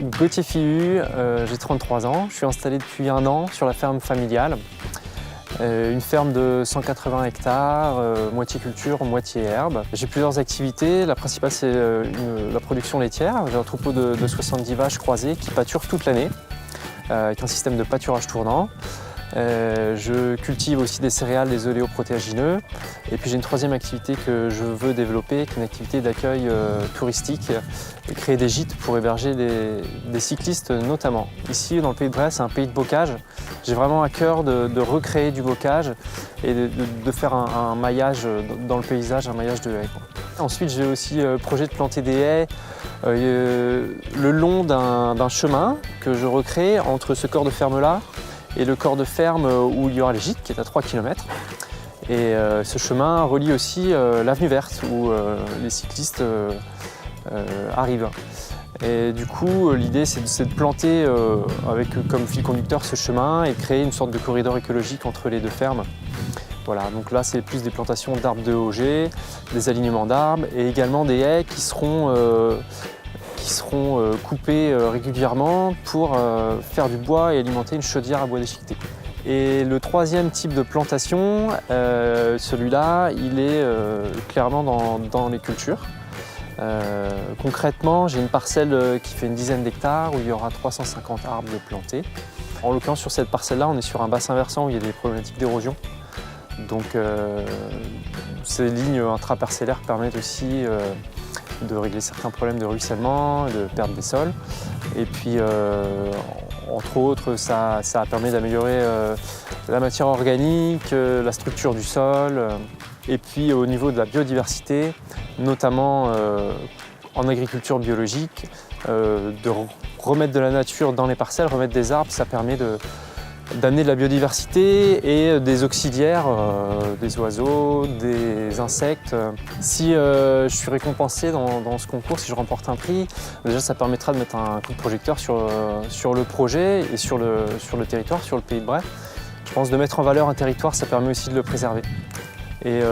Gauthier Fihu, j'ai 33 ans, je suis installé depuis 1 an sur la ferme familiale. Une ferme de 180 hectares, moitié culture, moitié herbe. J'ai plusieurs activités, la principale c'est la production laitière. J'ai un troupeau de 70 vaches croisées qui pâturent toute l'année, avec un système de pâturage tournant. Je cultive aussi des céréales, des oléoprotéagineux. Et puis j'ai une troisième activité que je veux développer, qui est une activité d'accueil touristique, et créer des gîtes pour héberger des cyclistes notamment. Ici, dans le Pays de Bresse, c'est un pays de bocage. J'ai vraiment à cœur de recréer du bocage et de faire un maillage dans le paysage, un maillage de haies. Ensuite, j'ai aussi le projet de planter des haies le long d'un chemin que je recrée entre ce corps de ferme-là et le corps de ferme où il y aura les gîtes, qui est à 3 km. Et ce chemin relie aussi l'avenue verte où les cyclistes arrivent. Et du coup, l'idée c'est de planter avec comme fil conducteur ce chemin et de créer une sorte de corridor écologique entre les deux fermes. Voilà, donc là c'est plus des plantations d'arbres de Auger, des alignements d'arbres et également des haies qui seront coupées régulièrement pour faire du bois et alimenter une chaudière à bois déchiqueté. Et le troisième type de plantation, celui-là, il est clairement dans les cultures. Concrètement, j'ai une parcelle qui fait une dizaine d'hectares où il y aura 350 arbres de plantés. En l'occurrence, sur cette parcelle-là, on est sur un bassin versant où il y a des problématiques d'érosion. Donc ces lignes intraparcellaires permettent aussi de régler certains problèmes de ruissellement, de perte des sols. Et puis, entre autres, ça permet d'améliorer la matière organique, la structure du sol. Et puis au niveau de la biodiversité, notamment en agriculture biologique, de remettre de la nature dans les parcelles, remettre des arbres, ça permet d'amener de la biodiversité et des auxiliaires, des oiseaux, des insectes. Si je suis récompensé dans ce concours, si je remporte un prix, déjà ça permettra de mettre un coup de projecteur sur le projet et sur le territoire, sur le Pays de Bresse. Je pense de mettre en valeur un territoire, ça permet aussi de le préserver. Et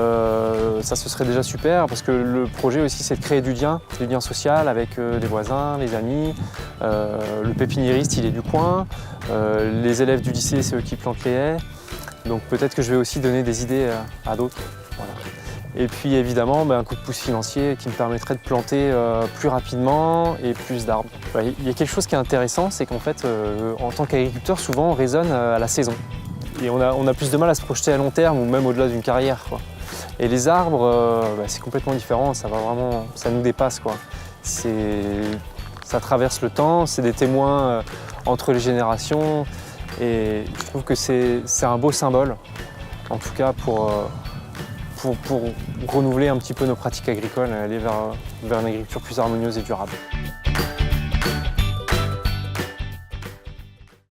ça, ce serait déjà super parce que le projet aussi, c'est de créer du lien social avec les voisins, les amis. Le pépiniériste, il est du coin. Les élèves du lycée, c'est eux qui plantent les haies. Donc peut-être que je vais aussi donner des idées à d'autres. Voilà. Et puis évidemment, un coup de pouce financier qui me permettrait de planter plus rapidement et plus d'arbres. Il y a quelque chose qui est intéressant, c'est qu'en fait, en tant qu'agriculteur, souvent on raisonne à la saison. Et on a plus de mal à se projeter à long terme ou même au-delà d'une carrière, quoi. Et les arbres, c'est complètement différent, ça nous dépasse, quoi. Ça traverse le temps, c'est des témoins entre les générations et je trouve que c'est un beau symbole, en tout cas pour renouveler un petit peu nos pratiques agricoles et aller vers une agriculture plus harmonieuse et durable.